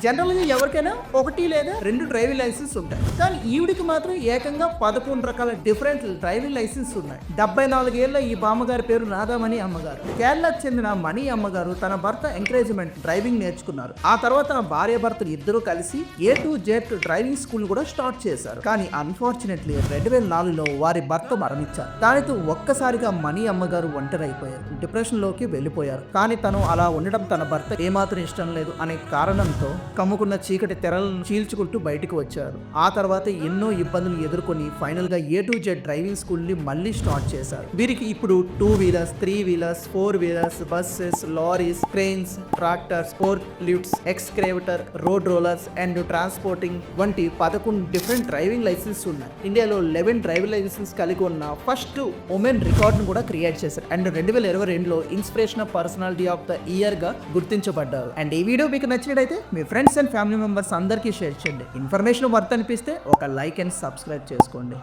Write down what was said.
General గా ఎవరికైనా ఒకటి లేదా రెండు డ్రైవింగ్ లైసెన్స్ ఉంటాయి, కానీ ఈవిడికి మాత్రం ఏకంగా 11 రకాల డిఫరెంట్ డ్రైవింగ్ లైసెన్స్ ఉన్నాయి. 74 ఏళ్ల ఈ బామ్మగారి పేరు రాధామణి అమ్మగారు. కేరళకు చెందిన మణి అమ్మగారు తన భర్త ఎంకరేజ్మెంట్ డ్రైవింగ్ నేర్చుకున్నారు. ఆ తర్వాత భార్య భర్తలు ఇద్దరు కలిసి A to Z driving school కూడా స్టార్ట్ చేశారు. కానీ అన్ఫార్చునేట్లీ 2004లో వారి భర్త మరణించారు. దానితో ఒక్కసారిగా మణి అమ్మగారు ఒంటరి అయిపోయారు, డిప్రెషన్ లోకి వెళ్ళిపోయారు. కానీ తను అలా ఉండడం తన భర్త ఏమాత్రం ఇష్టం లేదు అనే కారణంతో కమ్ముకున్న చీకటి తెరలను చీల్చుకుంటూ బయటకు వచ్చారు. ఆ తర్వాత ఎన్నో ఇబ్బందులు ఎదుర్కొని ఫైనల్ గా A to Z driving school ని మళ్ళీ స్టార్ట్ చేశారు. వీరికి ఇప్పుడు 2 wheelers, 3 wheelers, 4 wheelers, buses, lorries, cranes, tractors, fork lifts, excavator, road rollers and transporting వంటి 11 డిఫరెంట్ డ్రైవింగ్ లైసెన్స్ ఉన్నాయి. ఇండియాలో 11 డ్రైవింగ్ లైసెన్స్ కలిగి ఉన్న ఫస్ట్ ఉమెన్ రికార్డ్ ను కూడా క్రియేట్ చేశారు. అండ్ 2022లో inspirational personality of the year గా గుర్తించబడ్డారు. అండ్ ఈ వీడియో మీకు నచ్చినట్లయితే మీ ఫ్రెండ్స్ అండ్ ఫ్యామిలీ మెంబర్స్ అందరికీ షేర్ చేయండి. ఇన్ఫర్మేషన్ వర్త్ అనిపిస్తే ఒక లైక్ అండ్ సబ్స్క్రైబ్ చేసుకోండి.